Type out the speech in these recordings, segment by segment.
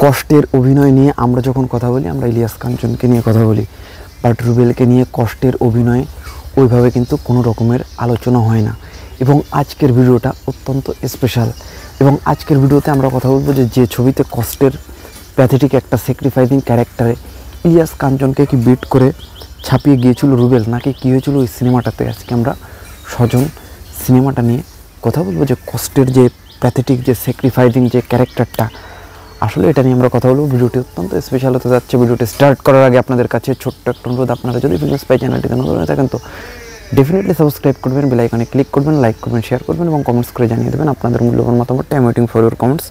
কষ্টের অভিনয় নিয়ে আমরা যখন কথা বলি আমরা ইলিয়াস কাঞ্চনকে নিয়ে কথা বলি, বাট রুবেলকে নিয়ে কষ্টের অভিনয় ওইভাবে কিন্তু কোনো রকমের আলোচনা হয় না। এবং আজকের ভিডিওটা অত্যন্ত স্পেশাল। এবং আজকের ভিডিওতে আমরা কথা বলবো যে ছবিতে কষ্টের প্যাথেটিক একটা স্যাক্রিফাইসিং ক্যারেক্টারে ইলিয়াস কাঞ্চনকে কি বিট করে ছাপিয়ে গিয়েছিল রুবেল, নাকি কী হয়েছিল ওই সিনেমাটাতে। আজকে আমরা স্বজন সিনেমাটা নিয়ে কথা বলবো, যে কষ্টের যে প্যাথেটিক যে স্যাক্রিফাইসিং যে ক্যারেক্টারটা, আসলে এটা নিয়ে আমরা কথা বলবো। ভিডিওটি অত্যন্ত স্পেশাল হতে যাচ্ছে। ভিডিওটি স্টার্ট করার আগে আপনাদের কাছে ছোট্ট একটা অনুরোধ, আপনারা যদি ফিল্মস স্পাই চ্যানেলটিতে নতুন হয়ে থাকেন তো ডেফিনেটলি সাবস্ক্রাইব করবেন, বেল আইকনে ক্লিক করবেন, লাইক করবেন, শেয়ার করবেন এবং কমেন্টস করে জানিয়ে দেবেন আপনাদের মূল্যবান মতামতটা। I am waiting for your comments.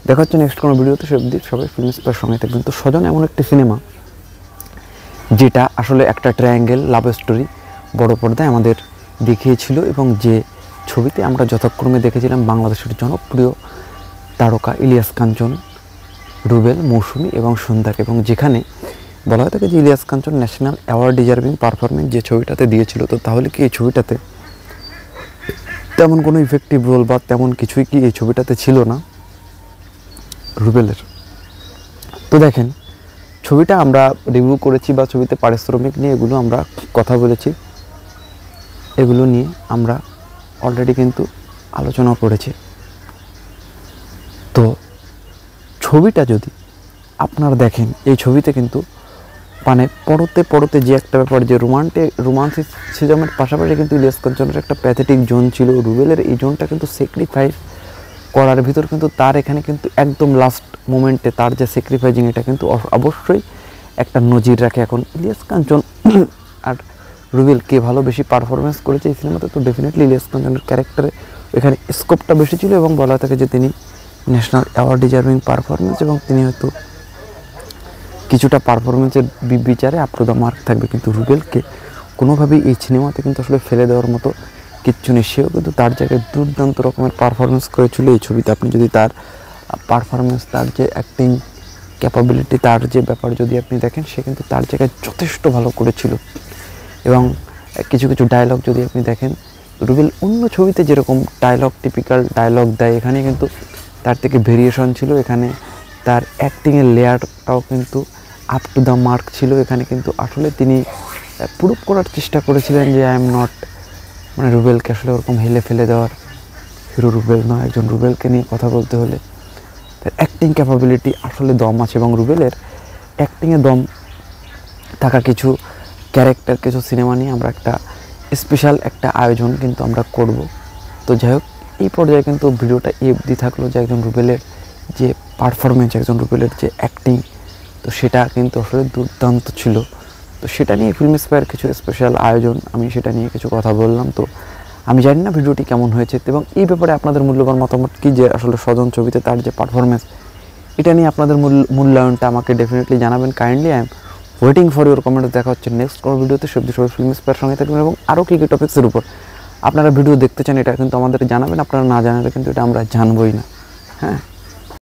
দেখা হচ্ছে নেক্সট কোনো ভিডিওতে। সে অবধি সবাই ফিল্মস স্পাইয়ের সঙ্গে থাকবেন। তো স্বজন এমন একটি সিনেমা যেটা আসলে একটা ট্রায়াঙ্গেল লাভ স্টোরি বড় পর্দায় আমাদের দেখিয়েছিল, এবং যে ছবিতে আমরা যথাক্রমে দেখেছিলাম বাংলাদেশের জনপ্রিয় তারকা ইলিয়াস কাঞ্চন, রুবেল, মৌসুমী এবং সন্ধ্যাকে, এবং যেখানে বলা হয়ে থাকে যে Ilias Kanchan national award deserving performance যে ছবিটাতে দিয়েছিল। তো তাহলে কি এই ছবিটাতে তেমন কোনো ইফেক্টিভ রোল বা তেমন কিছুই কি এই ছবিটাতে ছিল না রুবেলের? তো দেখেন, ছবিটা আমরা রিভিউ করেছি বা ছবিতে পারিশ্রমিক নিয়ে এগুলো আমরা কথা বলেছি, এগুলো নিয়ে আমরা অলরেডি কিন্তু আলোচনা করেছি। তো ছবিটা যদি আপনারা দেখেন, এই ছবিতে কিন্তু মানে পড়তে যে একটা ব্যাপার, যে রোমান্টিসিজমের পাশাপাশি কিন্তু ইলিয়াস কাঞ্চনের একটা প্যাথেটিক জোন ছিল। রুবেলের এই জোনটা কিন্তু স্যাক্রিফাইস করার ভিতর কিন্তু তার এখানে কিন্তু একদম লাস্ট মোমেন্টে তার যে স্যাক্রিফাইজিং, এটা কিন্তু অবশ্যই একটা নজির রাখে। এখন ইলিয়াস কাঞ্চন আর রুবেল কে ভালো বেশি পারফরমেন্স করেছে এই সিনেমাতে, তো ডেফিনেটলি ইলিয়াস কাঞ্চনের ক্যারেক্টারে এখানে স্কোপটা বেশি ছিল, এবং বলা থাকে যে তিনি ন্যাশনাল অ্যাওয়ার্ড ডিজার্ভিং পারফরমেন্স, এবং তিনি হয়তো কিছুটা পারফরমেন্সের বিচারে আপ টু দ্য মার্ক থাকবে। কিন্তু রুবেলকে কোনোভাবেই এই সিনেমাতে কিন্তু আসলে ফেলে দেওয়ার মতো কিচ্ছু নেই। সেও কিন্তু তার জায়গায় দুর্দান্ত রকমের পারফরমেন্স করেছিল এই ছবিতে। আপনি যদি তার পারফরমেন্স, তার যে অ্যাক্টিং ক্যাপাবিলিটি, তার যে ব্যাপার যদি আপনি দেখেন, সে কিন্তু তার জায়গায় যথেষ্ট ভালো করেছিল। এবং কিছু ডায়লগ যদি আপনি দেখেন, রুবেল অন্য ছবিতে যেরকম টিপিক্যাল ডায়লগ দেয়, এখানে কিন্তু তার থেকে ভেরিয়েশন ছিল। এখানে তার অ্যাক্টিংয়ের লেয়ারটাও কিন্তু আপ টু দ্য মার্ক ছিল। এখানে কিন্তু আসলে তিনি প্রুভ করার চেষ্টা করেছিলেন যে আই এম নট, মানে রুবেলকে আসলে ওরকম হেলে ফেলে দেওয়ার হিরো রুবেল নয়। একজন রুবেলকে নিয়ে কথা বলতে হলে তার অ্যাক্টিং ক্যাপাবিলিটি আসলে দম আছে, এবং রুবেলের অ্যাক্টিংয়ে দম থাকা কিছু ক্যারেক্টার, কিছু সিনেমা নিয়ে আমরা একটা স্পেশাল একটা আয়োজন কিন্তু আমরা করব। তো যাই হোক, এই পর্যায়ে কিন্তু ভিডিওটা এই অবধি থাকলো, যে একজন রুবেলের যে পারফরমেন্স, একজন রুবেলের যে অ্যাক্টিং, তো সেটা কিন্তু আসলে দুর্দান্ত ছিল। তো সেটা নিয়ে ফিল্মস স্পাইয়ের কিছু স্পেশাল আয়োজন, আমি সেটা নিয়ে কিছু কথা বললাম। তো আমি জানি না ভিডিওটি কেমন হয়েছে, এবং এই ব্যাপারে আপনাদের মূল্যবান মতামত কী, যে আসলে স্বজন ছবিতে তার যে পারফরমেন্স, এটা নিয়ে আপনাদের মূল্যায়নটা আমাকে ডেফিনেটলি জানাবেন। Kindly I am waiting for your comment. দেখা হচ্ছে নেক্সট কোনো ভিডিওতে। সবজি সবাই ফিল্মস স্পাইয়ের সঙ্গে থাকবেন, এবং আরও কী টপিক্সের উপর আপনারা ভিডিও দেখতে চান এটা কিন্তু আমাদের জানাবেন। আপনারা না জানালে কিন্তু এটা আমরা জানবই না। হ্যাঁ।